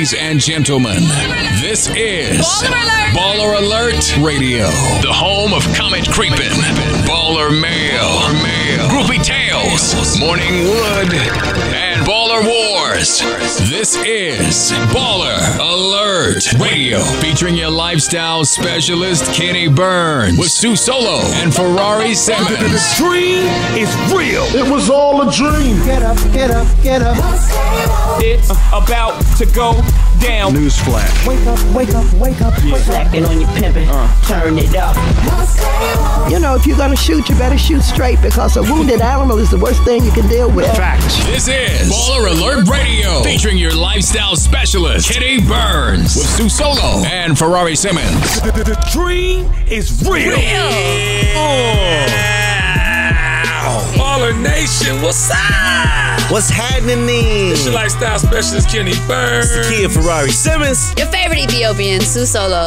Ladies and gentlemen, this is Baller Alert Radio, the home of Comet Creepin', Baller Mail, Groupie Tales, Morning Wood, and Baller Wars. This is Baller Alert Radio, featuring your lifestyle specialist, Kenny Burns, with Sue Solo and Ferrari Simmons. The dream is real. It was all a dream. Get up, get up, get up. It's about to go down. Newsflash. Wake up, wake up, wake up. Slacking on your pimpin', turn it up. You know, if you're gonna shoot, you better shoot straight, because a wounded animal is the worst thing you can deal with. Facts. This is Baller Alert Radio, featuring your lifestyle specialist, Kenny Burns, with Sue Solo and Ferrari Simmons. The dream is real. Baller Nation, what's up? What's happening? It's your lifestyle specialist, Kenny Burns. It's the kid, Ferrari Simmons. Your favorite Ethiopian, Sue Solo.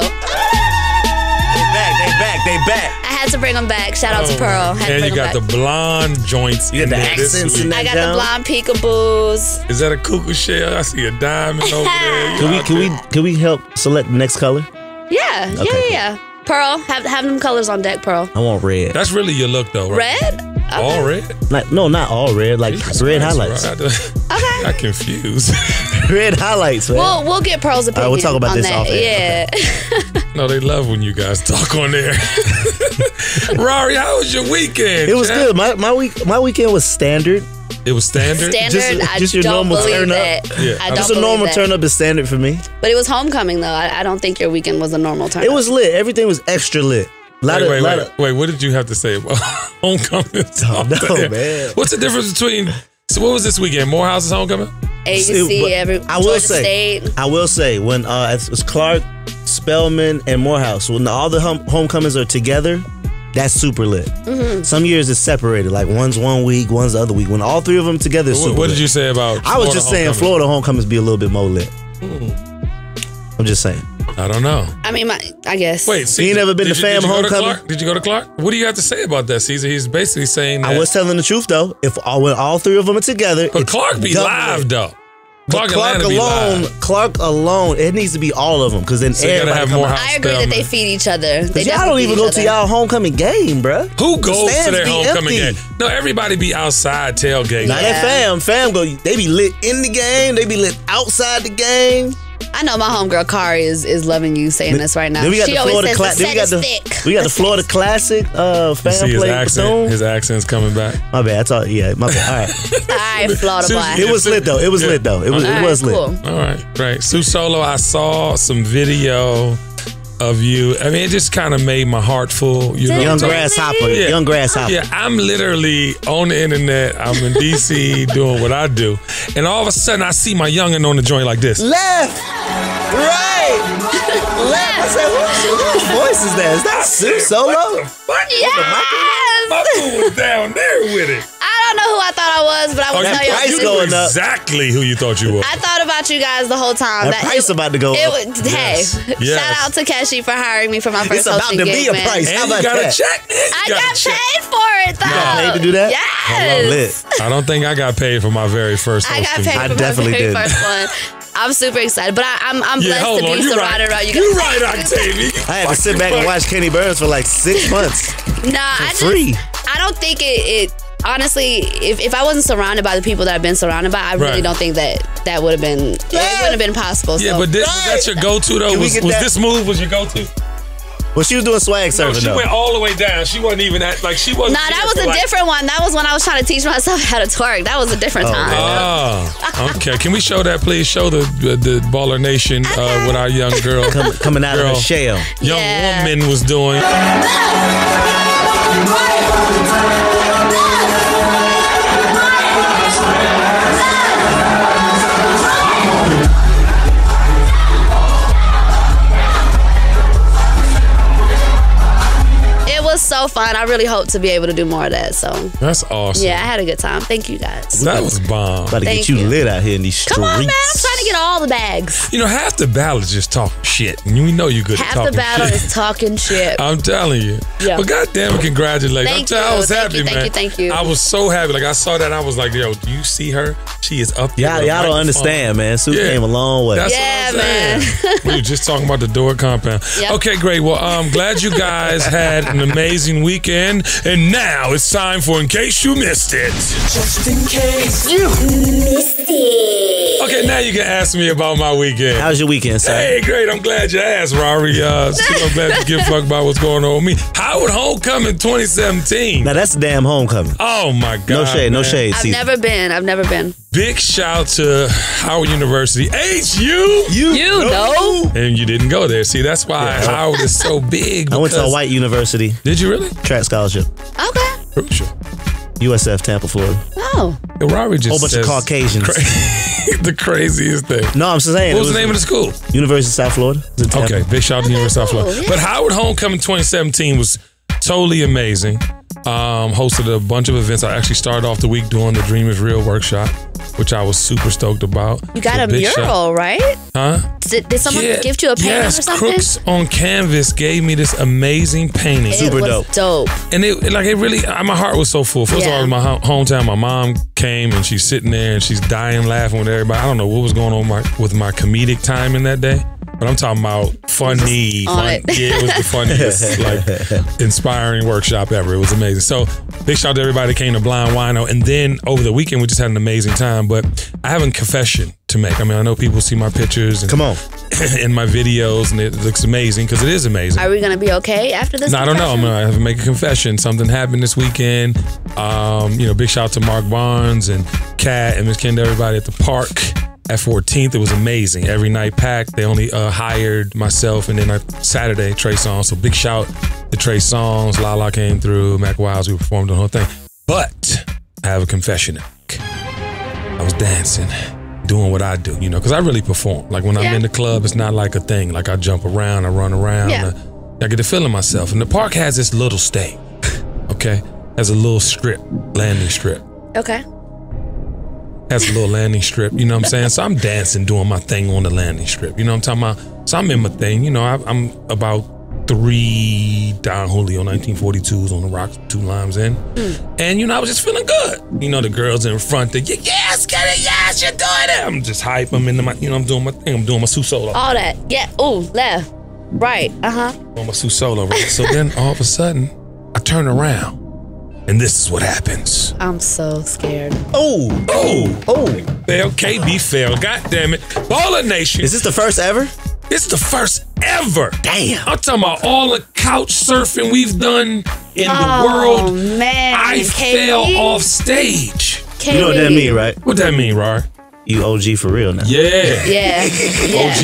They back. I had to bring them back. Shout out to Pearl. And you got the blonde joints. You got the accents in that. I got the blonde peekaboos. Is that a cuckoo shell? I see a diamond over there. Can we help select the next color? Yeah, Okay, yeah. Pearl, have them colors on deck, Pearl. I want red. That's really your look, though, right? Red? Okay. All red? Not all red. Like red highlights. Right? Okay. Got confused. Red highlights, man. We'll get Pearl's opinion. We'll talk about on this that. off air. Yeah. No, they love when you guys talk on there. Rory, how was your weekend? It was Chad? good. My weekend was standard. It was standard? Just your don't normal believe turn that. up. Yeah. I don't Just a believe normal that. turn up is standard for me. But it was homecoming, though. I don't think your weekend was a normal turn It up. was lit. Everything was extra lit. Wait, what did you have to say about homecoming? No, man. What's the difference between, so what was this weekend? Morehouse's homecoming? AUC, I will say, when it's Clark, Spelman, and Morehouse, when all the homecomings are together, that's super lit. Mm-hmm. Some years it's separated, like one's 1 week, one's the other week. When all three of them together, it's super What lit. did you say about I was just saying Florida homecomings be a little bit more lit. I'm just saying. I don't know. I mean, I guess. Wait, Caesar, you never been to fam homecoming? Did you go to Clark? What do you have to say about that, Caesar? He's basically saying that. I was telling the truth, though. When all three of them are together, But Clark be live, though. Clark alone, it needs to be all of them, because then So you gotta have more house. I agree that they feed each other. They y'all don't even go to y'all homecoming game, bruh. Who goes to their homecoming empty. game? No, everybody be outside tailgating. Not that fam go. They be lit in the game. They be lit outside the game. I know my homegirl Kari is loving you saying this right now. Then we got She the always Florida says the set is thick. We got the Florida Classic fam See play accent, his accent's coming back. My bad. My bad. All right. All right, Florida boy. It was lit though. It was lit though. It was lit. Cool. All right, great. Sue Solo, I saw some video of you. I mean, it just kind of made my heart full. You know, Young grasshopper. Yeah. Young grasshopper. Yeah, I'm literally on the internet. I'm in D.C. doing what I do. And all of a sudden, I see my youngin' on the joint like this. Left. Right. Left. I said, whose voice is that? Is that Sue Solo? Yes. My fool was down there with it. I don't know who I thought I was, but I was that know price you. going up. Exactly who you thought you were. I thought about you guys the whole time. That price about to go up. Hey, Yes. shout out to Keshi for hiring me for my first It's about hosting to gig, be a man. price. And How you about got that? a check. I got paid for it though. You got paid to do that? Yes. Lit. I don't think I got paid for my very first I hosting. got paid I for my definitely very did. first one. I'm super excited, but I'm blessed hold to on, be you surrounded around you guys. You right, Octavia. I had to sit back and watch Kenny Burns for like 6 months. Free. I don't think it honestly, if I wasn't surrounded by the people that I've been surrounded by, I really don't think that would have been, it wouldn't have been possible. Yeah, so. but was that your go-to though? Was this move was your go-to? Well, she was doing swag No, surfing she though. went all the way down. She wasn't even at, like, she wasn't. Nah, that was a different one. That was when I was trying to teach myself how to twerk. That was a different time. Oh, okay. Can we show that, please? Show the Baller Nation what our young girl coming out of her shell. Young woman was doing. It was so fun. I really hope to be able to do more of that. So that's awesome. Yeah, I had a good time. Thank you guys. That was bomb. About to get you lit out here in these streets. Come on, man. I'm trying to get all the bags. You know, half the battle is just talking shit. And we know you're good at talking shit. Half the battle is talking shit. I'm telling you. Yeah. But goddamn it, congratulations. I was happy, man. Thank you. I was so happy. Like, I saw that and I was like, yo, do you see her? She is up there. Y'all don't understand, man. Sue came a long way. That's what I'm saying. We were just talking about the door compound. Yep. Okay, great. Well, I'm glad you guys had an amazing weekend. And now it's time for In Case You Missed It. Just in case you missed it. Okay, now you can ask me about my weekend. How was your weekend, sir? Hey, great. I'm glad you asked, Rory. I'm glad you give a fuck about what's going on with me. Howard Homecoming 2017. Now, that's a damn homecoming. Oh, my God. No shade, man. no shade. I've never been. Big shout to Howard University. HU. You know. And you didn't go there. See, that's why Howard is so big. I went to a white university. Did you really? Track scholarship. Okay. Crucial. USF, Tampa, Florida. Oh. Rory just whole bunch of Caucasians. The craziest thing. No, I'm just saying. What was the name of the school? University of South Florida. Okay, big shout out to University of South Florida. Yeah. But Howard Homecoming 2017 was totally amazing. Hosted a bunch of events. I actually started off the week doing the Dream is Real workshop, which I was super stoked about. You got a mural, right? Huh? Did someone gift you a painting or something? Crooks on Canvas gave me this amazing painting. Super dope. And it really, my heart was so full. First of all, it was my hometown. My mom came and she's sitting there and she's dying laughing with everybody. I don't know what was going on with my comedic time in that day. But I'm talking about funny. Yeah, it was the funniest, like, inspiring workshop ever. It was amazing. So big shout out to everybody that came to Blind Wino. And then over the weekend, we just had an amazing time. But I have a confession to make. I mean, I know people see my pictures and come on in my videos, and it looks amazing because it is amazing. Are we gonna be okay after this? No, I don't know. I'm gonna have to make a confession. Something happened this weekend. Big shout out to Mark Barnes and Kat and Miss Kenda, everybody at the park. At 14th, it was amazing. Every night packed. They only hired myself and then Saturday, Trey Songz. So big shout to Trey Songz. Lala came through. Mac Wiles, we performed the whole thing. But I have a confession to make. I was dancing, doing what I do, because I really perform. Like when I'm in the club, it's not like a thing. Like I jump around, I run around. Yeah. I get to feeling myself. And the park has this little stage, okay? Has a little strip, landing strip. Okay. Has a little landing strip, you know what I'm saying? So I'm dancing, doing my thing on the landing strip. You know what I'm talking about? So I'm in my thing. I'm about 3 Don Julio 1942s on the rocks, 2 limes in. And, I was just feeling good. The girls in front, yes, get it, yes, you're doing it. I'm just hype. I'm into my, I'm doing my thing. I'm doing my Sue solo. All that. Yeah. Ooh, left. Right. On my Sue solo, right? So then all of a sudden, I turn around. And this is what happens. I'm so scared. Oh. Fail. KB fail. God damn it. Baller Nation. Is this the first ever? It's the first ever. Damn. I'm talking about all the couch surfing we've done in the world. Man. I fell off stage. You know what that mean, right? What that mean, Rar? You OG for real now. Yeah. OG.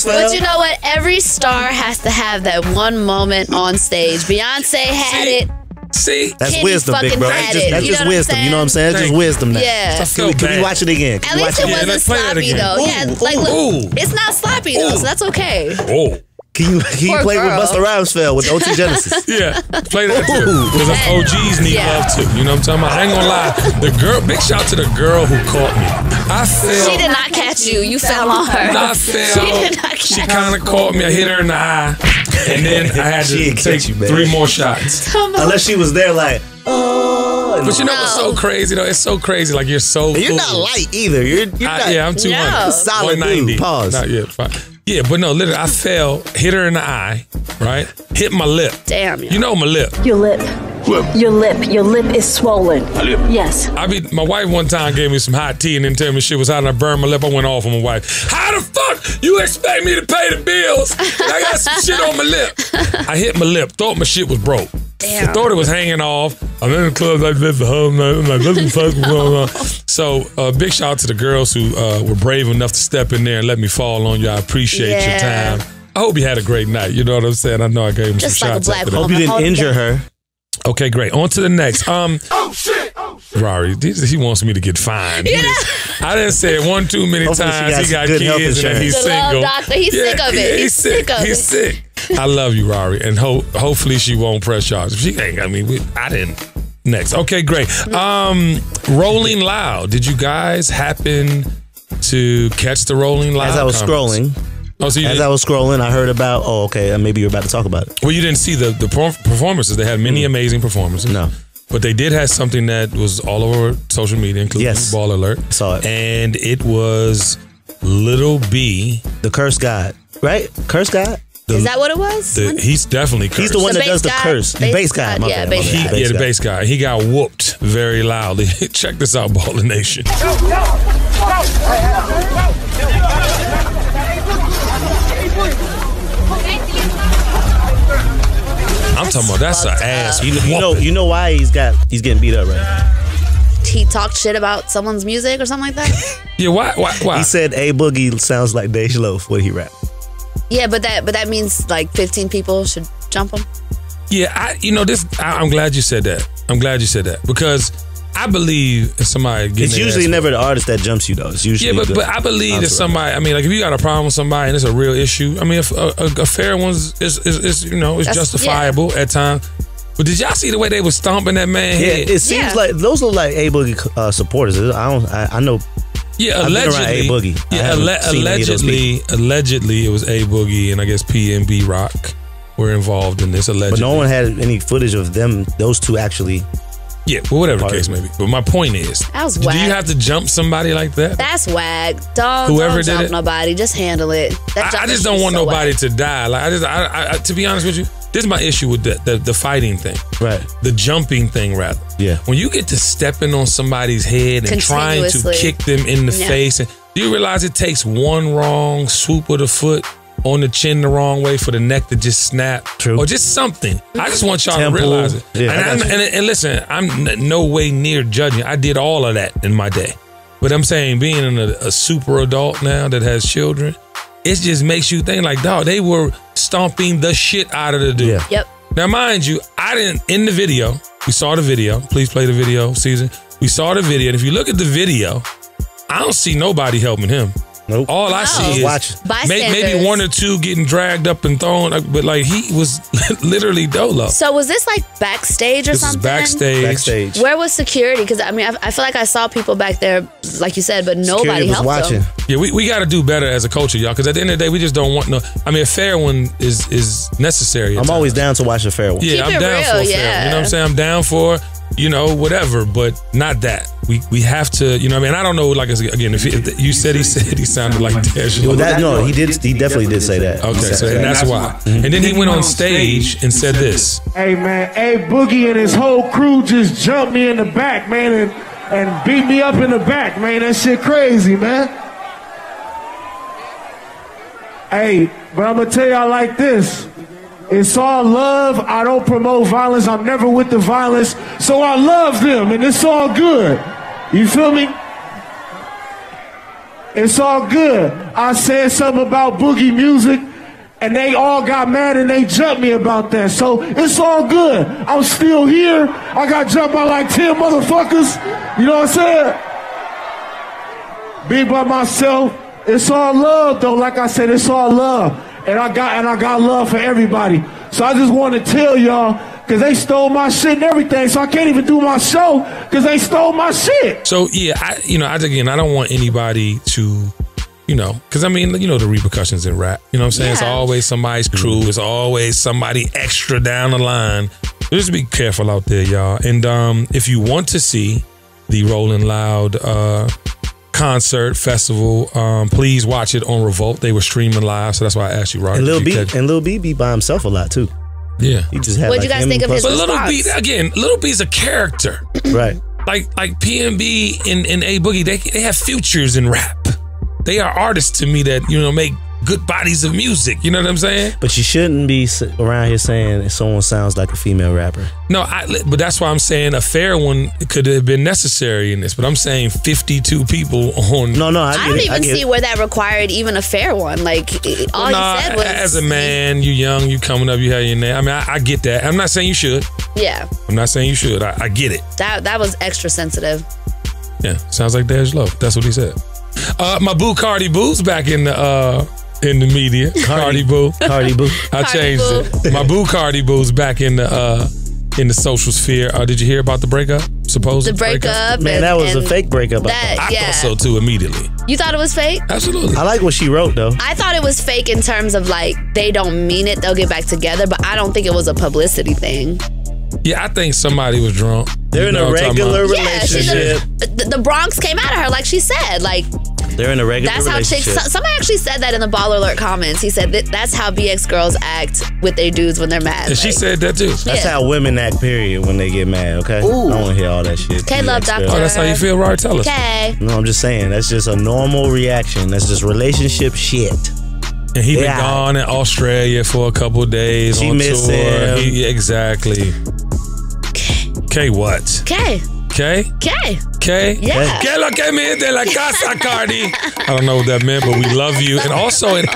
But you know what? Every star has to have that one moment on stage. Beyonce had it. See? That's Kenny wisdom, big bro. That's just wisdom. You know what I'm saying? That's just wisdom now. Yeah. Can we watch it again? At least it wasn't sloppy, though. Look, it's not sloppy, though, so that's okay. Oh. Can you play with Busta Rhymes fell with OT Genesis? Yeah, play that too. Because OGs need love too. You know what I'm talking about? I ain't gonna lie. Big shout to the girl who caught me. I fell. She did not catch you. You fell on her. I fell. She did not catch you. She kind of caught me. I hit her in the eye. And then I had to take 3 more shots. Unless she was there like, oh. But what's so crazy though? It's so crazy. Like you're so You're not light either. You're not. Yeah, I'm 200. Solid 190. dude. Pause. Not yet. Fine. Yeah, but no, literally, I fell, hit her in the eye, right? Hit my lip. Damn. You know my lip. Your lip. Your lip is swollen. Yes. My wife one time gave me some hot tea and then told me shit was hot and I burned my lip. I went off on my wife. How the fuck you expect me to pay the bills? And I got some shit on my lip. I hit my lip, thought my shit was broke. Damn. I thought it was hanging off. I'm in the club like this the whole night. I'm like, what the fuck is going on? So big shout out to the girls who were brave enough to step in there and let me fall on you. I appreciate your time. I hope you had a great night. You know what I'm saying? I know I gave him just some like shots. a black Hope you didn't injure her. Okay, great. On to the next. Oh shit! Rory, he wants me to get fined. I didn't say it one too many times. He got kids and he's single. Doctor. He's sick of it. He's sick. I love you, Rari, and hopefully she won't press charges. She ain't. I mean, I didn't. Next, okay, great. Rolling Loud. Did you guys happen to catch the Rolling Loud? As I was scrolling. Oh, so I was scrolling, I heard about. Oh, okay. Maybe you're about to talk about it. Well, you didn't see the performances. They had many amazing performances. No. But they did have something that was all over social media, including Ball Alert. I saw it. And it was Little B. The Curse God, right? Curse God? Is that what it was? He's definitely cursed. He's the one that does the curse. The bass guy. Yeah, the bass guy. He got whooped very loudly. Check this out, Baller Nation. I'm talking about that's an ass. You know why he's getting beat up, right? He talked shit about someone's music or something like that. Yeah, why? He said A Boogie sounds like Dej Loaf when he rap. Yeah, but that means like 15 people should jump him. Yeah, I'm glad you said that. I'm glad you said that because I believe if somebody it's usually never the artist that jumps you though. It's usually but I believe that somebody. I mean, like if you got a problem with somebody and it's a real issue. I mean, if a fair one is justifiable at times. But did y'all see the way they were stomping that man head? It seems like those look like A Boogie supporters. I know. Yeah, allegedly. A Boogie. Yeah, allegedly it was A Boogie and I guess P and B Rock were involved in this. Allegedly, but no one had any footage of those two actually. Yeah, well, whatever the case may be. But my point is, that was do whack. you have to jump somebody like that? That's whack. Don't jump nobody. Just handle it. I just don't want nobody to die. Like I to be honest with you, this is my issue with the fighting thing. Right. The jumping thing, rather. Yeah. When you get to stepping on somebody's head and trying to kick them in the face, and do you realize it takes one wrong swoop of the foot on the chin the wrong way for the neck to just snap? True. Or just something. I just want y'all to realize it. Yeah, and listen, I'm no way near judging. I did all of that in my day. But I'm saying being a super adult now that has children, it just makes you think like, dog, they were stomping the shit out of the dude. Yeah. Yep. Now, mind you, in the video, we saw the video. Please play the video, Caesar. We saw the video. And if you look at the video, I don't see nobody helping him. Nope. All I see is maybe one or two getting dragged up and thrown, but like he was literally dolo. So was this like backstage or something? This is backstage. Where was security? Because I mean, I feel like I saw people back there, like you said, but nobody helped them. Yeah, we got to do better as a culture, y'all. Because at the end of the day, we just don't want no. I mean, a fair one is necessary. I'm always down to watch a fair one. Yeah, I'm down for a fair one. You know what I'm saying? I'm down for. Whatever, but not that. We have to, I mean, I don't know, like, again, if you said he sounded like Dej Loaf. He definitely did say that. Okay, so and that's why. And then he went on stage and said this. Hey, man, A Boogie and his whole crew just jumped me in the back, man, and beat me up in the back, man. That shit crazy, man. Hey, but I'm going to tell y'all like this. It's all love. I don't promote violence. I'm never with the violence. So I love them, and it's all good. You feel me? It's all good. I said something about Boogie music, and they all got mad and they jumped me about that. So it's all good. I'm still here. I got jumped by like 10 motherfuckers. You know what I'm saying? Be by myself. It's all love, though. Like I said, it's all love. And I got love for everybody. So I just want to tell y'all, because they stole my shit and everything, so I can't even do my show because they stole my shit. So, yeah, I don't want anybody to, because I mean, the repercussions in rap. You know what I'm saying? Yeah. It's always somebody's crew. It's always somebody extra down the line. Just be careful out there, y'all. And if you want to see the Rolling Loud concert festival, please watch it on Revolt. They were streaming live, so that's why I asked you, Robert. And Lil B be by himself a lot too. Yeah, he just had. What'd you guys think of his response? But Lil B's a character, right? Like P&B and A Boogie, they have futures in rap. They are artists to me that make good bodies of music. You know what I'm saying? But you shouldn't be around here saying someone sounds like a female rapper. No, but that's why I'm saying a fair one could have been necessary in this. But I'm saying 52 people on. No, I don't even see where that required even a fair one. Like he said was, as a man, you young, you coming up, you have your name. I mean, I get that. I'm not saying you should. Yeah. I'm not saying you should. I get it. That was extra sensitive. Yeah, sounds like Dej Loaf. That's what he said. My boo Cardi Boo's back in the in the media. Cardi Boo. Cardi Boo. I changed it. My boo Cardi Boo's back in the social sphere. Did you hear about the breakup? Supposed breakup. Man, that was a fake breakup. I thought so too immediately. You thought it was fake? Absolutely. I like what she wrote though. I thought it was fake in terms of like they don't mean it. They'll get back together, but I don't think it was a publicity thing. Yeah, I think somebody was drunk. They're in a regular relationship. The Bronx came out of her, like she said. Like they're in a regular relationship. That's how chicks. Somebody actually said that in the Baller Alert comments. He said that's how BX girls act with their dudes when they're mad. And she said that too. That's how women act. Period. When they get mad. Okay. Ooh. I don't want to hear all that shit. Okay, love doctor. Oh, that's how you feel, right? Tell us. Okay. No, I'm just saying. That's just a normal reaction. That's just relationship shit. And he been gone in Australia for a couple of days. She on missed tour. him. Exactly. K what? K. K? K. K? Yeah. Que lo que me de la casa, Cardi. I don't know what that meant, but we love you. And also in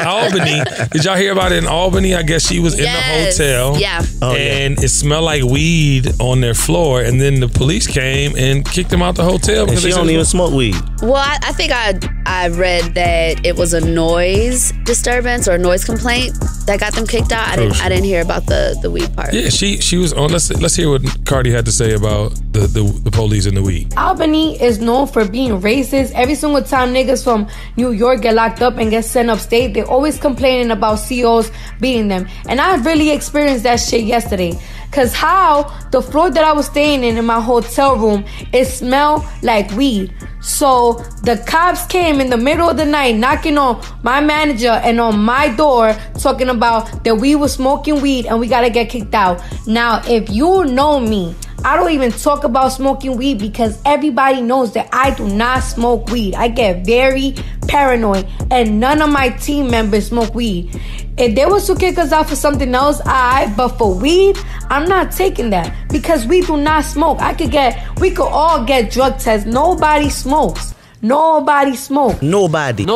Albany, did y'all hear about it in Albany? I guess she was in the hotel. Yeah. And it smelled like weed on their floor. And then the police came and kicked them out the hotel. And she don't even smoke weed. Well, I think I read that it was a noise disturbance or a noise complaint that got them kicked out. I didn't hear about the weed part. Yeah, she was on. Let's hear what Cardi had to say about the police and the weed. Albany is known for being racist. Every single time niggas from New York get locked up and get sent upstate, they're always complaining about COs beating them. And I really experienced that shit yesterday. Cause how the floor that I was staying in my hotel room, it smelled like weed. So the cops came in the middle of the night knocking on my manager and on my door talking about that we were smoking weed and we gotta get kicked out. Now, if you know me, I don't even talk about smoking weed because everybody knows that I do not smoke weed. I get very paranoid and none of my team members smoke weed. If they was to kick us out for something else, but for weed, I'm not taking that because we do not smoke. We could all get drug tests. Nobody smokes. Nobody smoke. Nobody. I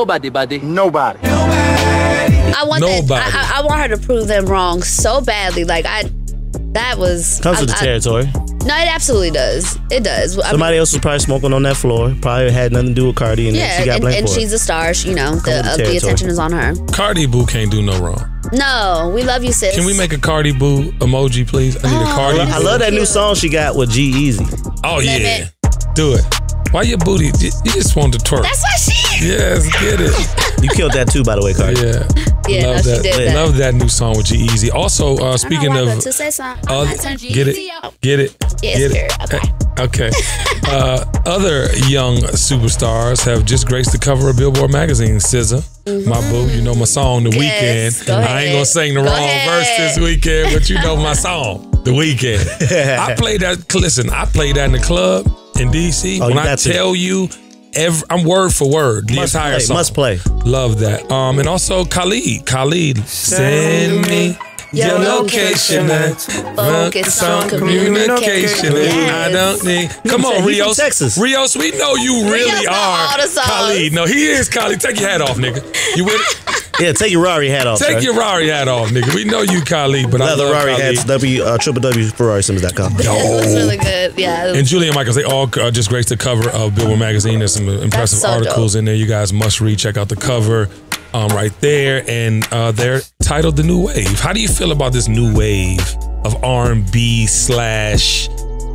want her to prove them wrong so badly. Like that was comes with the territory. No, it absolutely does. It does. Somebody else was probably smoking on that floor. Probably had nothing to do with Cardi, and she got blamed for it. And she's a star. The attention is on her. Cardi Boo can't do no wrong. No, we love you, sis. Can we make a Cardi Boo emoji, please? I need a Cardi Boo. I love that new song she got with G-Eazy. Oh, yeah. Do it. Why your booty? You just want to twerk. That's why she... Yes, get it. You killed that too, by the way, Cardi. Yeah. Yeah, love she did that. Love that new song with G-Eazy. Also, speaking of... To say something. Get it? Yes, Okay. Other young superstars have just graced the cover of Billboard magazine. SZA, my boo, you know my song, The Weekend. I ain't gonna sing the wrong verse this weekend, but you know my song, The Weekend. I played that. Listen, I played that in the club in DC. When I tell you, I'm word for word. The entire song. Must play. Love that. And also Khalid, send me your location. Focus on communication. I don't need. Come on, Rios. Texas. Rios, we know you really are Khalid. No, he is Khalid. Take your hat off, nigga. You with it? Yeah, take your Rari hat off. Take your Rari hat off, nigga. We know you Khalid, but leather I love Rari Khalid. hats. www.ferrarisimmons.com. It was really good. Yeah. And Julia Michaels, they all just graced the cover of Billboard magazine. There's some impressive articles in there. You guys must read. Check out the cover. Right there, and they're titled The New Wave. How do you feel about this new wave of R&B /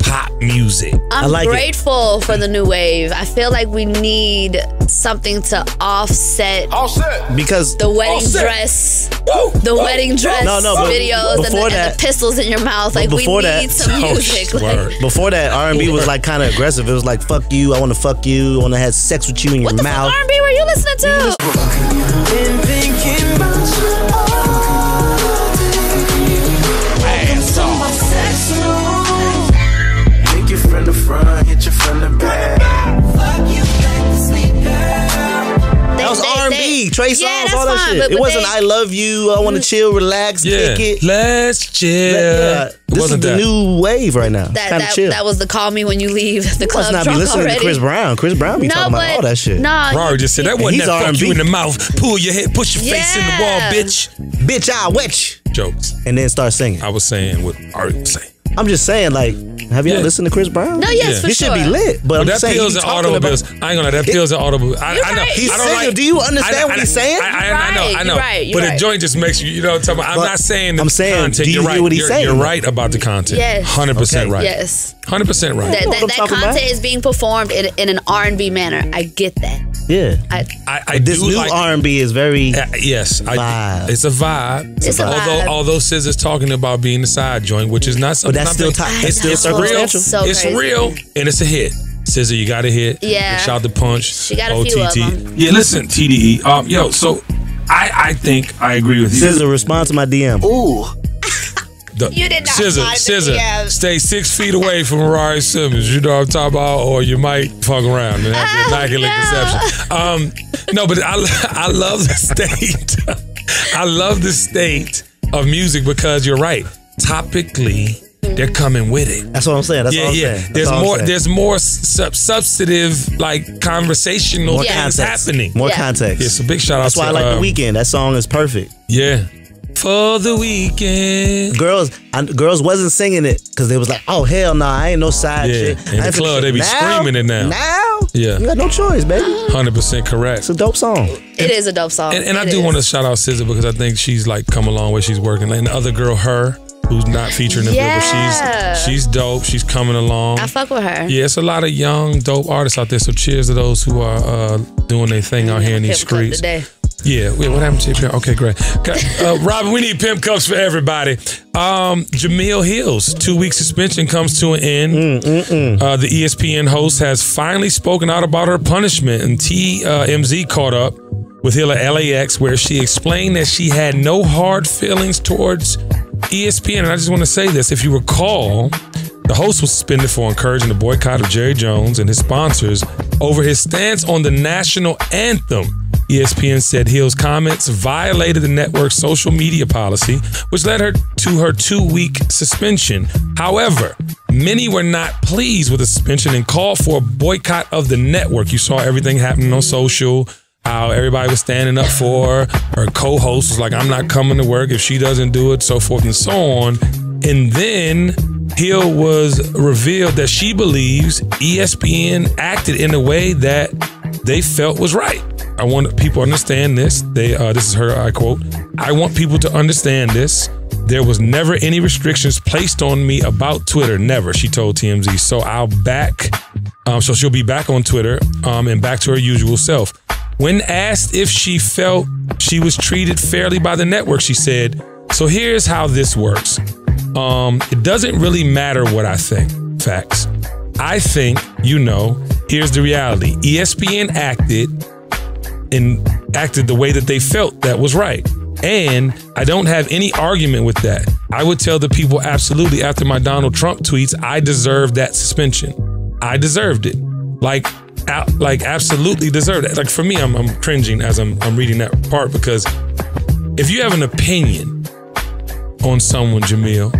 pop music? I'm grateful for the new wave. I feel like we need something to offset because the wedding dress, wedding dress videos, and the pistols in your mouth. Like we need some music. Before that, R&B was like kind of aggressive. It was like fuck you, I want to fuck you, I want to have sex with you in your mouth. What the fuck R&B were you listening to? Been thinking about you all day. Ass off. Hit you from the front, hit you from the back. Fuck you back to sleep, girl. That was R&B, Trey Songz, all that shit. It wasn't I love you, I want to chill, relax, kick it. Let's chill. This is the new wave right now. That was the call me when you leave the club. Must not be listening to Chris Brown. Chris Brown be talking about all that shit. Rari just said that wasn't that fuck you in the mouth. Pull your head, push your face in the wall, bitch. Bitch, I'll wet you. Jokes. And then start singing. I was saying what Rari was saying. I'm just saying, like, Have y'all listened to Chris Brown? No, yes, for He sure. should be lit. But I'm that saying feels he in be talking automobiles. about. I ain't gonna lie, that feels in automobiles. I know. He's I don't single. Do you understand what he's saying? I know. You're But right. the joint just makes you know what I'm talking about. I'm not saying the I'm saying, content. do you You're hear right. what he's saying? You're right about the content. Yes. 100% right. Yes. 100% right. That content is being performed in an R&B manner. I get that. Yeah. I This do new like R&B is very yes. vibe. It's a vibe. It's a vibe. Although SZA's talking about being the side joint, which is not something. But that's still it's still real. circumstantial. So It's crazy. real and it's a hit. SZA, you got a hit. Yeah. Shout the punch. She got a few of them. Yeah, listen, TDE. Yo, so I think I agree with you. SZA, respond to my DM. Ooh. You did not find the SZA, DMs. stay 6 feet away from Ferrari Simmons. You know what I'm talking about, or you might fuck around and have the immaculate conception. No, but I love the state. I love the state of music because you're right. Topically, they're coming with it. That's what I'm saying. That's what I'm saying. There's more substantive, like conversational things happening. More context. Yeah, so big shout out. That's why I like The Weeknd. That song is perfect. Yeah. For the weekend. Girls wasn't singing it because they was like, oh hell no, I ain't no side shit. In the club, they be screaming it now. Now? Yeah. You got no choice, baby. 100% correct. It's a dope song. It is a dope song. And I do want to shout out SZA because I think she's like come a long way. She's working. And the other girl, her, who's not featuring in the video, but she's dope. She's coming along. I fuck with her. Yeah, it's a lot of young, dope artists out there. So cheers to those who are doing their thing out here in these streets. Yeah, wait, what happened to your pimp? Okay, great. Robin, we need pimp cups for everybody. Jamil Hill's 2-week suspension comes to an end. The ESPN host has finally spoken out about her punishment, and TMZ caught up with Hill at LAX, where she explained that she had no hard feelings towards ESPN. And I just want to say this. If you recall, the host was suspended for encouraging the boycott of Jerry Jones and his sponsors over his stance on the national anthem. ESPN said Hill's comments violated the network's social media policy, which led her to her 2-week suspension. However, many were not pleased with the suspension and called for a boycott of the network. You saw everything happening on social, how everybody was standing up for her. Her co-host was like, I'm not coming to work if she doesn't do it, so forth and so on. And then Hill was revealed that she believes ESPN acted in a way that they felt was right. I want people to understand this. This is her, I quote, I want people to understand this. There was never any restrictions placed on me about Twitter. Never, she told TMZ. So so she'll be back on Twitter and back to her usual self. When asked if she felt she was treated fairly by the network, she said, so here's how this works. It doesn't really matter what I think. Facts. I think, here's the reality. ESPN acted the way that they felt that was right. And I don't have any argument with that. I would tell the people absolutely after my Donald Trump tweets, I deserved that suspension. I deserved it. Like absolutely deserved it. Like for me, I'm cringing as I'm reading that part because if you have an opinion on someone, Jamil,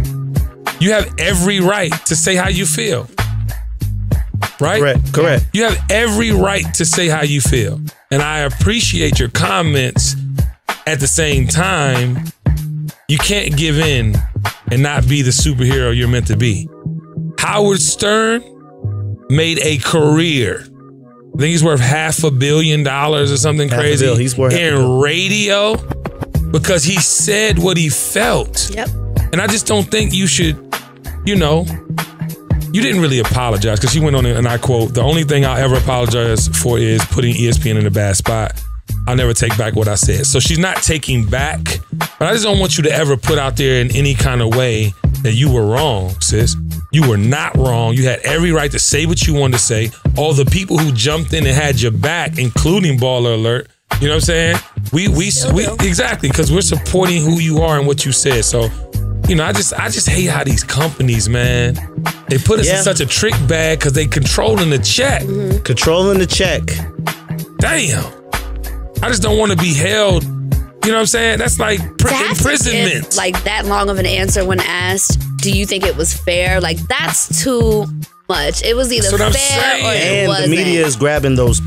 you have every right to say how you feel. Right? Correct. You have every right to say how you feel. And I appreciate your comments. At the same time, you can't give in and not be the superhero you're meant to be. Howard Stern made a career. I think he's worth $500 million or something crazy in radio because he said what he felt. Yep. And I just don't think you should, you didn't really apologize because she went on and I quote, the only thing I'll ever apologize for is putting ESPN in a bad spot. I'll never take back what I said. So she's not taking back, but I just don't want you to ever put out there in any kind of way that you were wrong, sis. You were not wrong. You had every right to say what you wanted to say. All the people who jumped in and had your back, including Baller Alert, you know what I'm saying? We exactly, because we're supporting who you are and what you said. So, I just hate how these companies, man, they put us in such a trick bag because they controlling the check. Mm-hmm. Controlling the check. Damn. I just don't want to be held. You know what I'm saying? That's like imprisonment. Like that long of an answer when asked, do you think it was fair? Like that's too much. It was either fair or it wasn't. And the media is grabbing those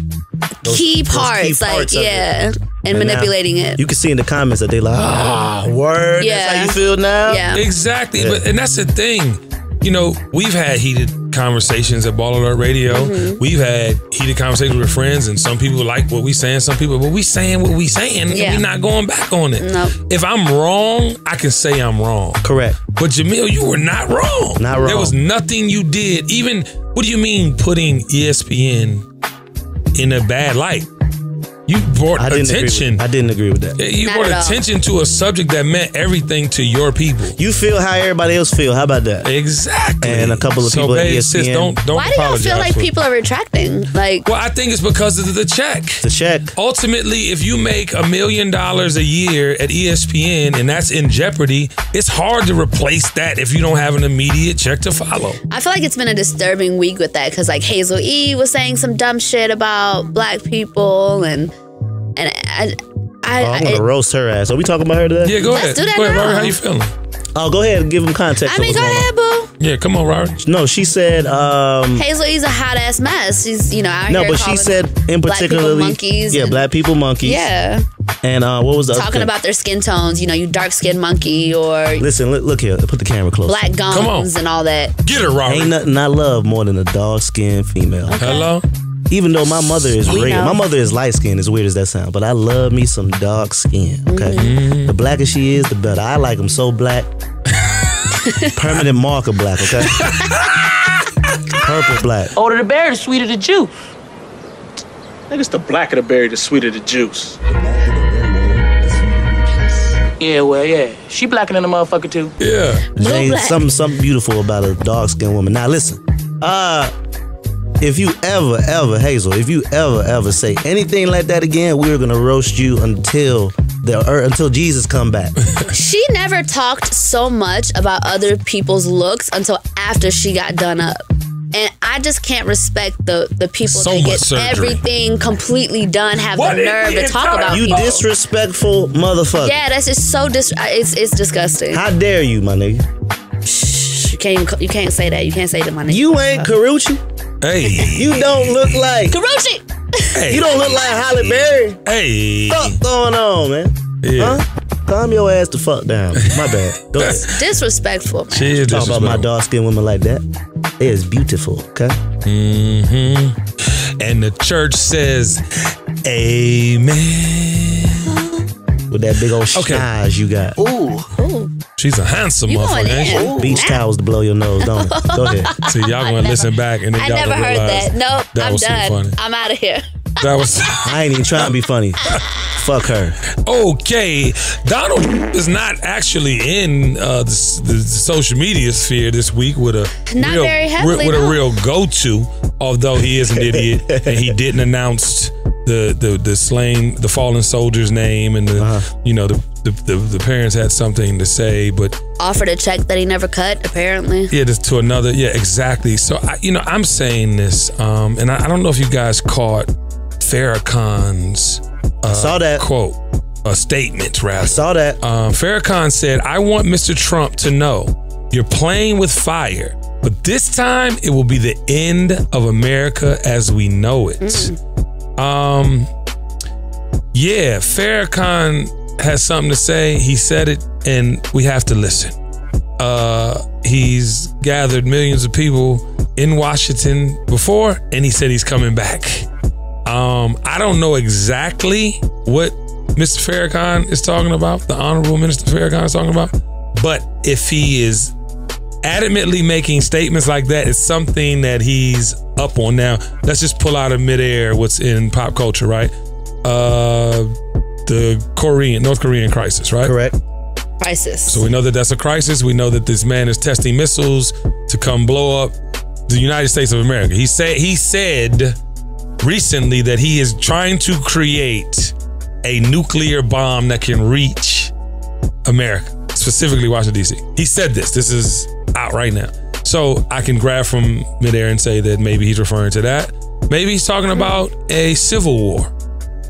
key parts and manipulating it. You can see in the comments that they like, word. Yeah. That's how you feel now. Yeah, exactly. Yeah. And that's the thing. you know, we've had heated conversations at Ball Alert Radio. Mm-hmm. We've had heated conversations with friends, and some people like what we saying. Some people, but we saying what we saying, and we not going back on it. Nope. If I'm wrong, I can say I'm wrong. Correct. But Jamil, you were not wrong. Not wrong. There was nothing you did. Even, what do you mean putting ESPN in a bad light? You brought attention. I didn't agree with that. You Not brought at all. attention to a subject that meant everything to your people. You feel how everybody else feel. How about that? Exactly. And a couple of people at babe, ESPN. sis, don't Why do y'all apologize feel like for it. people are retracting? Like, Well, I think it's because of the check. The check. Ultimately, if you make $1 million a year at ESPN and that's in jeopardy, it's hard to replace that if you don't have an immediate check to follow. I feel like it's been a disturbing week with that because like Hazel E was saying some dumb shit about black people and I'm gonna roast her ass. Are we talking about her today? Yeah, go Let's ahead. do that Go ahead, now. Rory. How you feeling? Oh, go ahead and give them context. I mean, go ahead, boo. Yeah, come on, Rory. No, she said. Hazel E's a hot ass mess. She's, you know, out No, here but she calling said in black people particularly. monkeys. Yeah, and- black people monkeys. Yeah. And what was the other Talking thing? about their skin tones, you know, you dark skinned monkey or Listen, look here. Put the camera close. black gums and all that. Get her, Rory. Ain't nothing I love more than a dark-skinned female. Hello? Even though my mother is We red, know. my mother is light-skinned, as weird as that sounds, but I love me some dark skin, okay? Mm-hmm. The blacker she is, the better. I like them so black. Permanent marker black, okay? Purple black. Older the berry, the sweeter the juice. Nigga, it's the blacker the berry, the sweeter the juice. Yeah, well, yeah. She blacker than a motherfucker, too. Yeah. Ain't something beautiful about a dark-skinned woman. Now, listen. If you ever, Hazel, if you ever say anything like that again, we're going to roast you until Jesus come back. She never talked so much about other people's looks until after she got done up. And I just can't respect the people So that much get surgery. everything completely done, have What the is nerve the to talk entire- about You people. disrespectful motherfucker. Yeah, that's just so it's disgusting. How dare you, my nigga? You can't say that. You can't say that, my nigga. You ain't Karuchi. Hey. You don't look like Karuchi. Hey. You don't look like Halle Berry. Hey. Fuck going on, man? Yeah. Huh? Calm your ass the fuck down. My bad. Go ahead. Disrespectful, man. She is Talk about my disrespectful. dark-skinned women like that. It is beautiful, okay? Mm-hmm. And the church says, amen. With that big old Okay. schnoz you got. Ooh. She's a handsome You going motherfucker, ain't in. she? Beach towels to blow your nose, don't it? Go ahead. See, y'all gonna listen back and then I y'all never gonna heard realize that. Nope. that I'm was so done. funny. I'm out of here. That was I ain't even trying to be funny. Fuck her. okay. Donald is not actually in the social media sphere this week with a Not very heavily, with a no. real go-to. Although he is an idiot and he didn't announce the fallen soldier's name and the parents had something to say, but Offered a check that he never cut, apparently. yeah, just to another. Yeah, exactly. So I'm saying this, and I don't know if you guys caught Farrakhan's saw that quote, a statement rather. I saw that. Farrakhan said, "I want Mr. Trump to know you're playing with fire, but this time it will be the end of America as we know it." Yeah, Farrakhan has something to say. He said it, and we have to listen. He's gathered millions of people in Washington before, and he said he's coming back. I don't know exactly what Mr. Farrakhan is talking about, the Honorable Minister Farrakhan is talking about, but if he is adamantly making statements like that, it's something that he's up on. Now, let's just pull out of midair what's in pop culture, right? The North Korean crisis, right? Correct. Crisis. So we know that that's a crisis. We know that this man is testing missiles to come blow up the United States of America. He said recently that he is trying to create a nuclear bomb that can reach America, specifically Washington, D.C. He said this. This is out right now. So I can grab from midair and say that maybe he's referring to that. Maybe he's talking about a civil war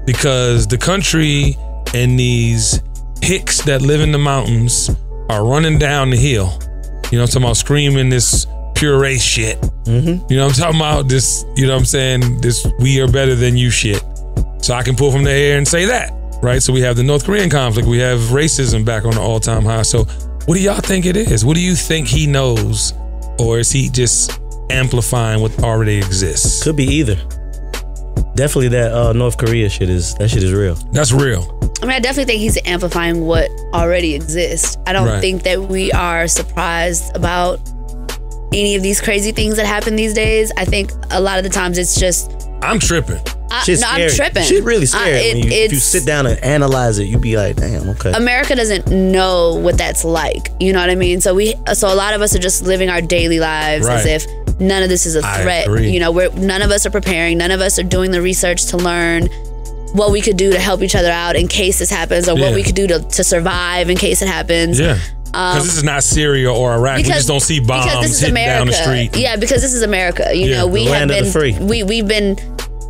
because the country and these hicks that live in the mountains are running down the hill. You know what I'm talking about? Screaming this pure race shit. Mm-hmm. You know what I'm talking about? This, you know what I'm saying? This we are better than you shit. So I can pull from the air and say that, right? So we have the North Korean conflict. We have racism back on the all-time high. So what do y'all think it is? What do you think he knows or is he just amplifying what already exists? Could be either. Definitely that North Korea shit is real. That's real. I mean, I definitely think he's amplifying what already exists. I don't think that we are surprised about any of these crazy things that happen these days. I think a lot of the times it's just... I'm tripping. I'm tripping. Shit really scary. If you sit down and analyze it, you be like, damn, okay. America doesn't know what that's like. You know what I mean? So a lot of us are just living our daily lives as if none of this is a threat. You know, none of us are preparing. None of us are doing the research to learn what we could do to help each other out in case this happens, or what we could do to survive in case it happens. Yeah. Because this is not Syria or Iraq. We just don't see bombs hitting down the street. Yeah, because this is America. You know, we've been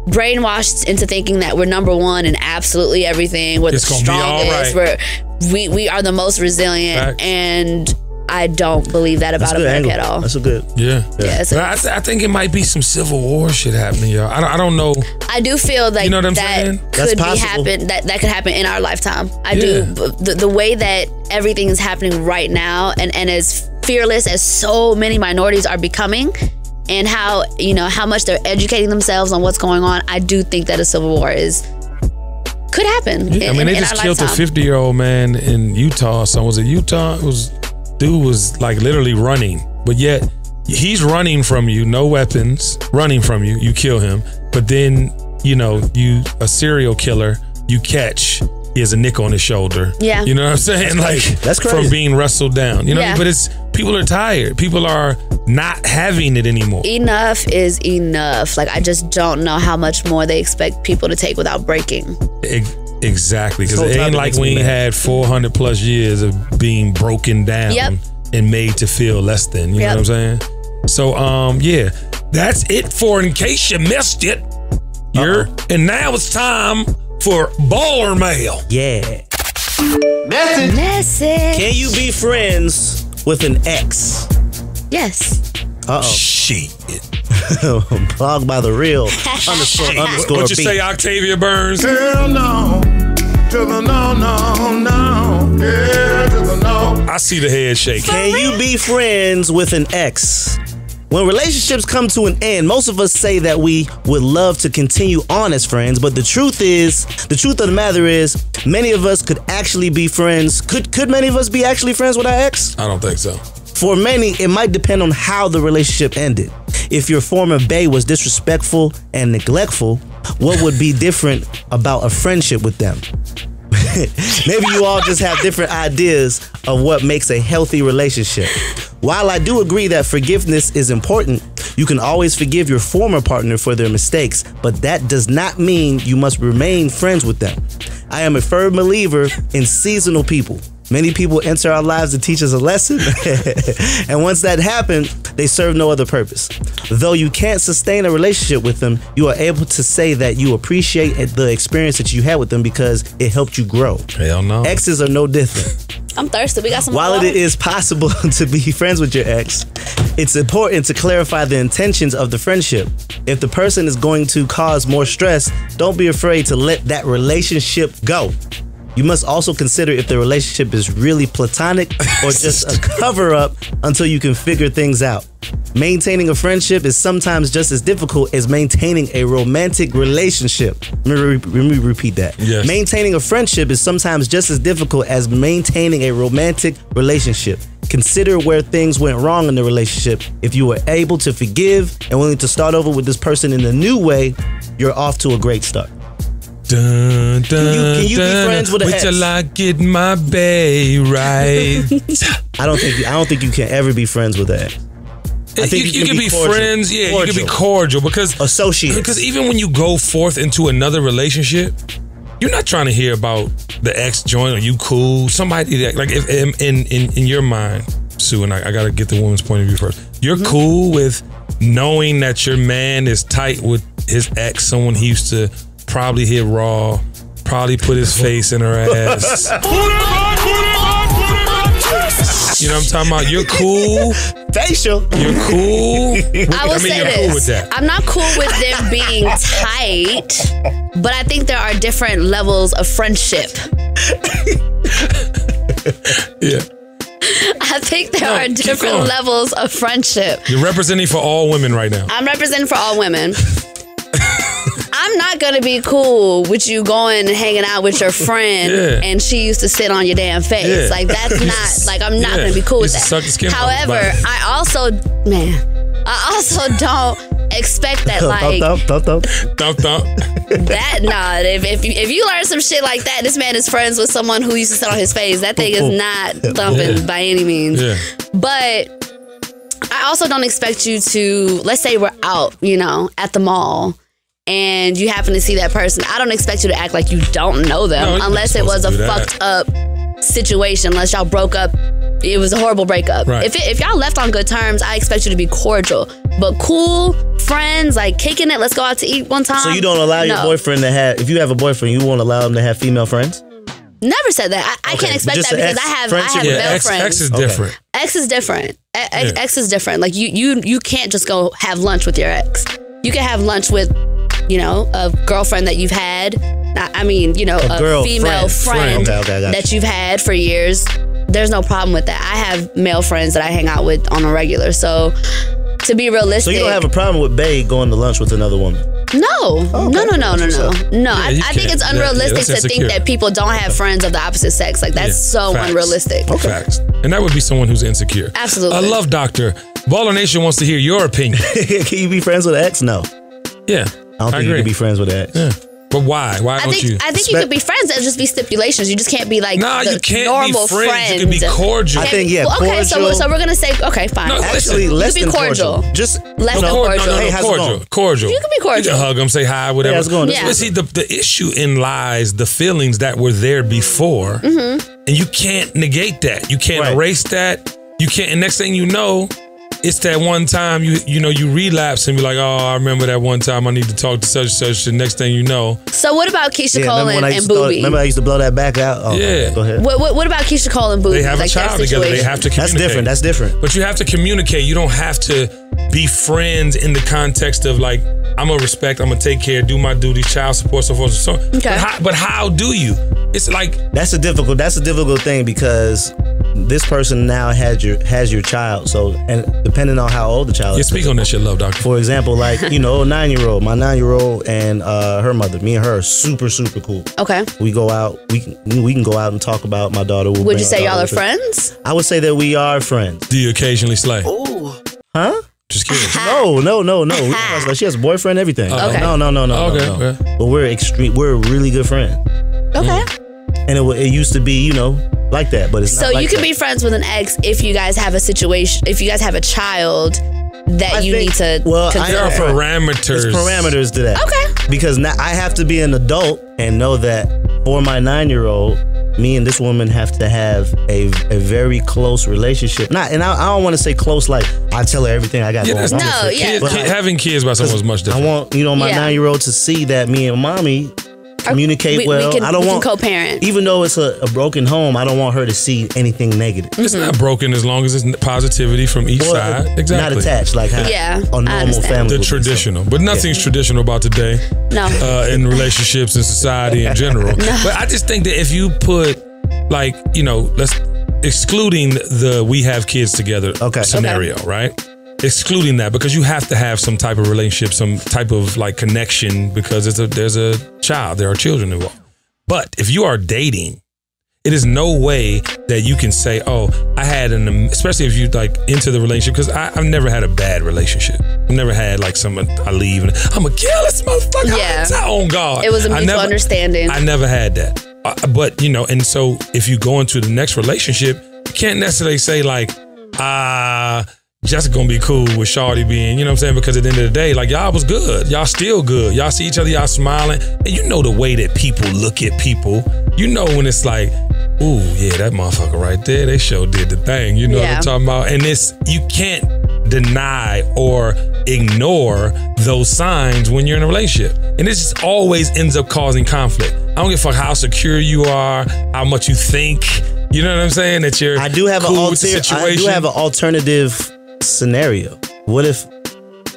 brainwashed into thinking that we're number one in absolutely everything. We're the strongest. We are the most resilient. And I don't believe that about America at all. That's a good. Yeah. I think it might be some Civil War shit happening, y'all. I don't know. I do feel like that could happen in our lifetime. I do. The way that everything is happening right now, and as fearless as so many minorities are becoming, and how much they're educating themselves on what's going on, I do think that a Civil War could happen. Yeah, they just killed a 50-year-old man in Utah. So was it Utah? Dude was like literally running, but yet he's running from you, no weapons, running from you. You kill him, but then a serial killer you catch. He has a nick on his shoulder. Yeah, you know what I'm saying? That's crazy. From being wrestled down. But people are tired. People are not having it anymore. Enough is enough. I just don't know how much more they expect people to take without breaking. Exactly, because it ain't like we ain't had 400 plus years of being broken down and made to feel less than. You know what I'm saying? So, that's it for In Case You Missed It. And now it's time for Baller Mail. Yeah. Message. Can you be friends with an ex? Yes. Shit. Blog by the real __ What you say, Octavia Burns? Hell no. No. Yeah, no. I see the head shaking. Can you be friends with an ex? When relationships come to an end, most of us say that we would love to continue on as friends, but the truth of the matter is, many of us could actually be friends. Could many of us be actually friends with our ex? I don't think so. For many, it might depend on how the relationship ended. If your former bae was disrespectful and neglectful, what would be different about a friendship with them? Maybe you all just have different ideas of what makes a healthy relationship. While I do agree that forgiveness is important, you can always forgive your former partner for their mistakes, but that does not mean you must remain friends with them. I am a firm believer in seasonal people. Many people enter our lives to teach us a lesson, and once that happens, they serve no other purpose. Though you can't sustain a relationship with them, you are able to say that you appreciate the experience that you had with them because it helped you grow. Hell no. Exes are no different. I'm thirsty. We got some While water. it is possible to be friends with your ex, it's important to clarify the intentions of the friendship. If the person is going to cause more stress, don't be afraid to let that relationship go. You must also consider if the relationship is really platonic or just a cover-up until you can figure things out. Maintaining a friendship is sometimes just as difficult as maintaining a romantic relationship. Let me repeat that. Yes. Maintaining a friendship is sometimes just as difficult as maintaining a romantic relationship. Consider where things went wrong in the relationship. If you were able to forgive and willing to start over with this person in a new way, you're off to a great start. Dun, dun, can you be friends with an ex? Wait till I get my bae right. I don't think you can ever be friends with an ex. I think you can be cordial. friends. Yeah, you can be cordial because associates. Because even when you go forth into another relationship, you're not trying to hear about the ex joint or you cool. Somebody that like if in your mind, Sue, and I gotta get the woman's point of view first. You're cool with knowing that your man is tight with his ex, someone he used to probably hit raw, probably put his face in her ass. You know what I'm talking about? You're cool. Facial. You're cool. I will say you're this. Cool with that. I'm not cool with them being tight, but I think there are different levels of friendship. Yeah. I think there are different levels of friendship. You're representing for all women right now. I'm representing for all women. I'm not gonna be cool with you going and hanging out with your friend and she used to sit on your damn face. Yeah. Like that's not like I'm not gonna be cool with that. Suck the skin However, I also don't expect that like that. Nah, if you learn some shit like that, this man is friends with someone who used to sit on his face. That thing is not thumping by any means. Yeah. But I also don't expect you to, let's say we're out, you know, at the mall. And you happen to see that person, I don't expect you to act like you don't know them unless it was a fucked up situation, unless y'all broke up. It was a horrible breakup. Right. If y'all left on good terms, I expect you to be cordial. But cool, friends, like kicking it, let's go out to eat one time. So you don't allow your boyfriend to have, if you have a boyfriend, you won't allow him to have female friends? Never said that. I can't expect that because I have male friends. X is different. X is different. X is different. Like you can't just go have lunch with your ex. You can have lunch with, you know, a girlfriend that you've had. I mean, you know, a female friend that you've had for years. There's no problem with that. I have male friends that I hang out with on a regular. So to be realistic. So you don't have a problem with Bae going to lunch with another woman? No. No. I think it's unrealistic to think that people don't have friends of the opposite sex. Like that's so unrealistic. Facts. And that would be someone who's insecure. Absolutely. I love Doctor. Baller Nation wants to hear your opinion. Can you be friends with an ex? No. Yeah. I don't think you can be friends with an ex. Yeah. But why? Why don't you? I think you could be friends. There'll just be stipulations. You just can't be like you can't normal be friends. You can be cordial. I think Okay, cordial. so we're gonna say fine. No, actually, less than cordial. Just less than cordial. Hey, how's it going? Cordial. You can be cordial. You can hug them, say hi, whatever. Hey, how's it going? Yeah. But see, the issue in lies the feelings that were there before, and you can't negate that. You can't erase that. You can't. And next thing you know, it's that one time you relapse and be like, oh, I remember that one time I need to talk to such and such. The next thing you know. So what about Keisha Cole and Booby? Remember I used to blow that back out? Oh, yeah. Go ahead. What about Keisha Cole and Booby? They have a child together. They have to communicate. That's different. But you have to communicate. You don't have to be friends in the context of like, I'm going to respect, I'm going to take care, do my duties, child support, so forth and so on. Okay. But how do you? It's like... That's a difficult thing because this person now has your child. So, and depending on how old the child is. Speak on that shit, love doctor. For example, like, you know, my 9-year-old and her mother, me and her are super, super cool. Okay. We go out, we can go out and talk about my daughter. Would you say y'all are friends? I would say that we are friends. Do you occasionally slay? Ooh. Huh? Just kidding. No. She has a boyfriend, everything. Okay. No. Okay. But we're really good friends. Okay. And it used to be, you know, like that, but it's not like that. So you can be friends with an ex if you guys have a situation, if you guys have a child that you need to consider. There are parameters. There's parameters to that. Okay. Because now I have to be an adult and know that for my 9-year-old, me and this woman have to have a very close relationship. I don't want to say close like I tell her everything I got going on. No, yeah. But having kids by someone is much different. I want, my 9-year-old to see that me and mommy communicate well. I don't want co-parent. Even though it's a broken home, I don't want her to see anything negative. It's not broken as long as it's positivity from each side. Exactly. Not attached like how a normal family. The traditional. But nothing's traditional about today. No. In relationships and society in general. No. But I just think that if you put like, excluding the we have kids together scenario, right? Excluding that, because you have to have some type of relationship, some type of like connection, because there's a child, there are children involved. But if you are dating, it is no way that you can say, oh, I had especially if you like into the relationship, because I've never had a bad relationship. I've never had like someone I leave and I'm gonna kill this motherfucker. Yeah. Oh God. It was a mutual understanding. I never had that. But and so if you go into the next relationship, you can't necessarily say like, Jessica gonna be cool with Shawty being, you know what I'm saying? Because at the end of the day, like y'all was good. Y'all still good. Y'all see each other, y'all smiling. And you know the way that people look at people. You know when it's like, ooh, yeah, that motherfucker right there, they sure did the thing. You know what I'm talking about? And you can't deny or ignore those signs when you're in a relationship. And this just always ends up causing conflict. I don't give a fuck how secure you are, how much you think. You know what I'm saying? That you're I do have an alternative scenario. What if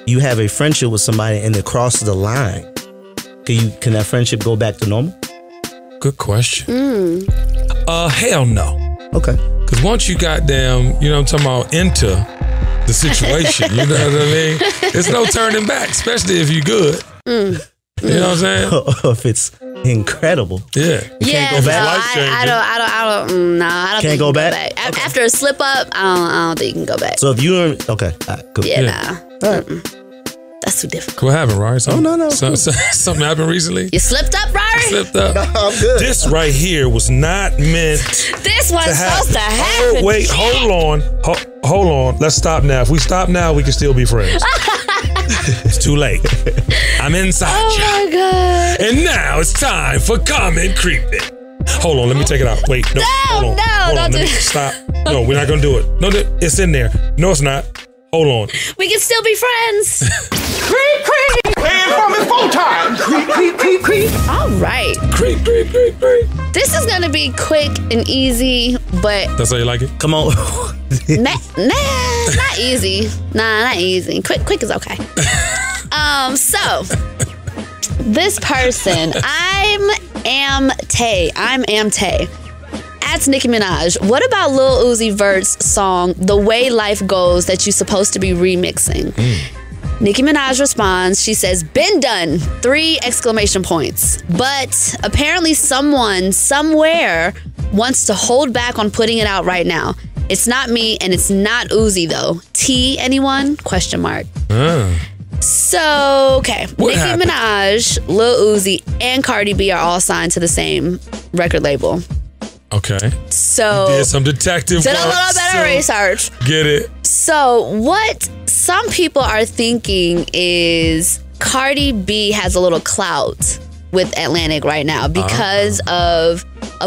you have a friendship with somebody and it crosses the line? Can that friendship go back to normal? Good question. Hell no. Okay. Because once you goddamn, you know what I'm talking about, enter the situation, you know what I mean? There's no turning back, especially if you're good. You know what I'm saying? If it's incredible. Yeah. You can't go back. I don't Can't think go you can back? go back. After a slip up, I don't think you can go back. So if you okay, all right, cool. Yeah. That's too difficult. What happened, Rari? No. Something happened recently? You slipped up, Rari? Slipped up. No, I'm good. This right here was not meant This was supposed to happen. Oh, wait, hold on. Let's stop now. If we stop now, we can still be friends. It's too late. I'm inside you. Oh, my God. And now it's time for Comment Creeping. Hold on, let me take it out. Wait, no, hold on. Don't Let me do stop. No, we're not going to do it. No, it's in there. No, it's not. Hold on. We can still be friends. Creep, creep. Playing from his full time. Creep, creep, creep, creep. All right. Creep, creep, creep, creep. This is going to be quick and ezy, but... That's how you like it? Come on. Not easy. Nah, not easy. Quick is okay. So, this person, I'm Am Tay. That's Nicki Minaj. What about Lil Uzi Vert's song, The Way Life Goes, that you're supposed to be remixing? Nicki Minaj responds, she says, been done, 3 exclamation points. But apparently someone, somewhere, wants to hold back on putting it out right now. It's not me, and it's not Uzi, though. T, anyone? Question mark. So, okay. Nicki Minaj, Lil Uzi, and Cardi B are all signed to the same record label. Okay. So you did some detective work. Did a little bit of research. Get it. So what some people are thinking is Cardi B has a little clout with Atlantic right now because of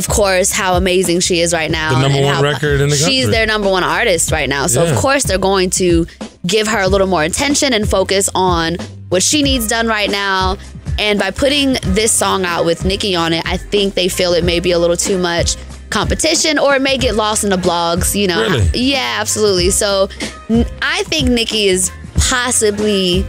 course, how amazing she is right now. The number one record in the country. She's their number one artist right now. So of course they're going to give her a little more attention and focus on what she needs done right now. And by putting this song out with Nicki on it, I think they feel it may be a little too much competition, or it may get lost in the blogs, you know. Really? Yeah, absolutely. So I think Nicki is possibly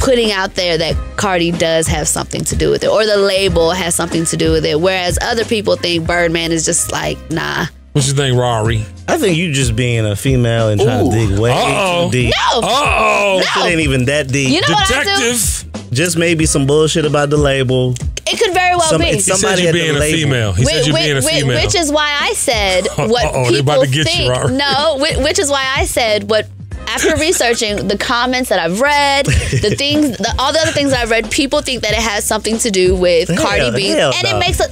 putting out there that Cardi does have something to do with it, or the label has something to do with it, whereas other people think Birdman is just like, nah. What you think, Rari? I think you just being a female and trying to dig way too deep. No. It ain't even that deep. You know Detective. What I do? Just maybe some bullshit about the label. It could very well be. He said you being a female. He said you being a female. Which is why I said what people think. No, which is why I said what. After researching the comments that I've read, the things, all the other things that I've read, people think that it has something to do with Cardi B, and it makes it.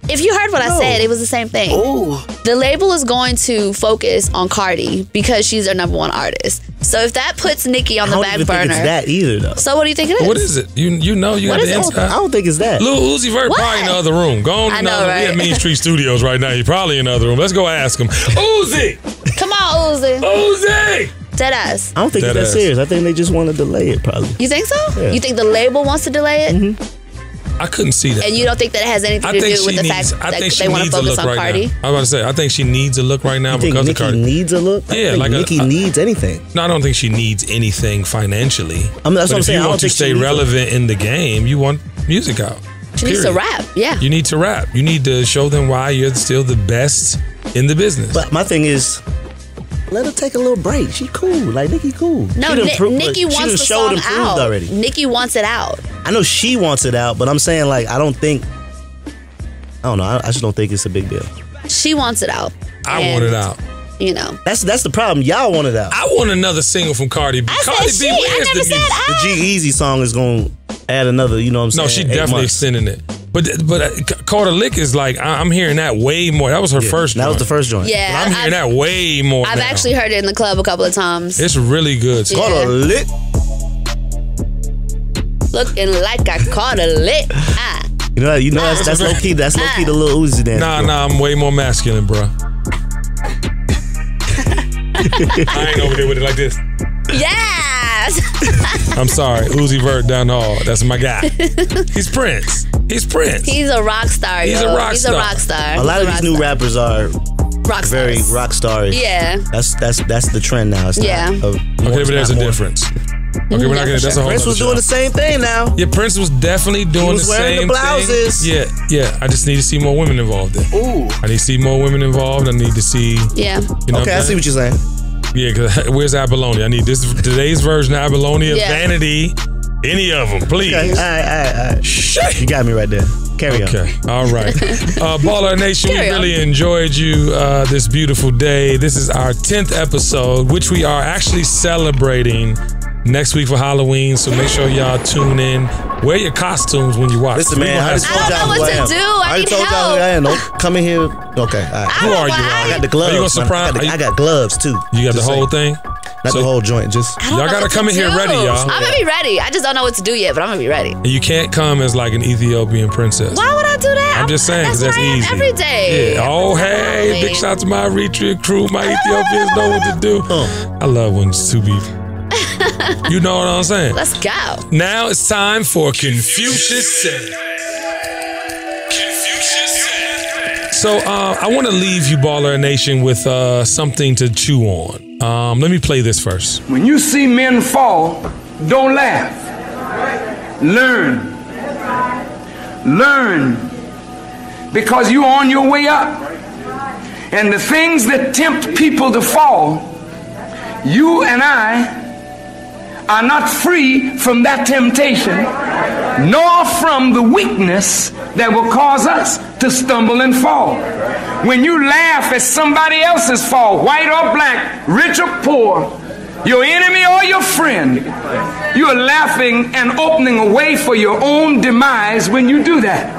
If you heard what I said, it was the same thing. Ooh. The label is going to focus on Cardi because she's their number one artist. So if that puts Nicki on the back burner, I don't think it's that either, though. So what do you think it is? What is it? You know you got the inside. I don't think it's that. Lil Uzi Vert probably in the other room. Go on. We at Mean Street Studios right now. He's probably in the other room. Let's go ask him. Uzi, come on, Uzi. Uzi. Deadass. I don't think it's that serious. I think they just want to delay it, probably. You think so? Yeah. You think the label wants to delay it? Mm-hmm. I couldn't see that. And you don't think that it has anything to do with the fact that they want to focus on Cardi? I was about to say, I think she needs a look right now because of Cardi. Needs a look? Yeah, like Nicki needs anything. No, I don't think she needs anything financially. I mean, that's what I'm saying. If you want to stay relevant in the game, you want music out. She needs to rap, yeah. You need to rap. You need to show them why you're still the best in the business. But my thing is, let her take a little break. She cool. Like, Nicki cool. No, Nicki wants the song out. Already. Nicki wants it out. I know she wants it out, but I'm saying, like, I don't know. I just don't think it's a big deal. She wants it out. I want it out. You know. That's the problem. Y'all want it out. I want another single from Cardi B. Cardi B, where's the music? The G-Eazy song is going to add another, you know what I'm saying? No, she definitely extending it. But Carter Lick is like, I'm hearing that way more. That was her first joint. That was the first joint. Yeah. But I'm hearing that way more I've actually heard it in the club a couple of times. It's really good. Yeah. Carter Lick. Looking like I caught a lick. You know that's low key. That's low key the Lil Uzi dance. Nah, I'm way more masculine, bro. I ain't over there with it like this. Yes. I'm sorry, Uzi Vert down the hall. That's my guy. He's Prince. He's a rock star. He's a rock star. A lot of these new rappers are very rock stars. Yeah. That's the trend now. It's okay, but there's a difference. Okay, we're not gonna. That's a whole. Prince was doing the same thing now. Yeah, Prince was definitely doing the same the blouses. thing. Yeah. I just need to see more women involved there. Ooh. I need to see more women involved. I need to see. Yeah. You know okay, I see what you're saying. Yeah, because where's Abalone? I need today's version of Abalone, Vanity, any of them, please. Okay. All right. Shit. You got me right there. Carry on. Okay, all right. Baller Nation, we really enjoyed you this beautiful day. This is our 10th episode, which we are actually celebrating next week for Halloween, so make sure y'all tune in. Wear your costumes when you watch. Listen, man, I don't know what to do. I need help. Y'all who I am. Don't come in here. Okay, all right. Who are you? I got the gloves. Are you gonna surprise? I got gloves too. You got the whole thing? Not the whole joint. Just y'all gotta come in here ready, y'all. I'm gonna be ready. I just don't know what to do yet, but I'm gonna be ready. And you can't come as like an Ethiopian princess. Why would I do that? I'm just saying because that's easy. Every day. Yeah. Oh, hey, big shout to my Eritrean crew. My Ethiopians know what to do. I love when it's two people. You know what I'm saying? Let's go. Now it's time for Confucius Said. So I want to leave you, Baller Nation, with something to chew on. Let me play this first. When you see men fall, don't laugh. Learn. Learn. Because you're on your way up. And the things that tempt people to fall, you and I are not free from that temptation, nor from the weakness that will cause us to stumble and fall. When you laugh at somebody else's fall, white or black, rich or poor, your enemy or your friend, you are laughing and opening a way for your own demise when you do that.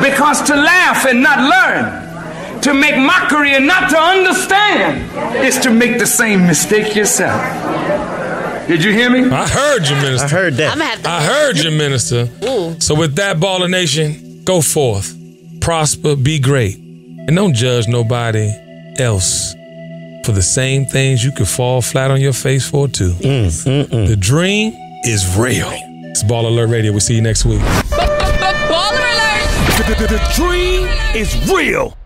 Because to laugh and not learn, to make mockery and not to understand, is to make the same mistake yourself. Did you hear me? I heard you, Minister. I heard that. I heard you, Minister. Ooh. So with that, Baller Nation, go forth, prosper, be great, and don't judge nobody else for the same things you could fall flat on your face for too. The dream is real. It's Ball Alert Radio. We'll see you next week. Baller Alert! The dream is real.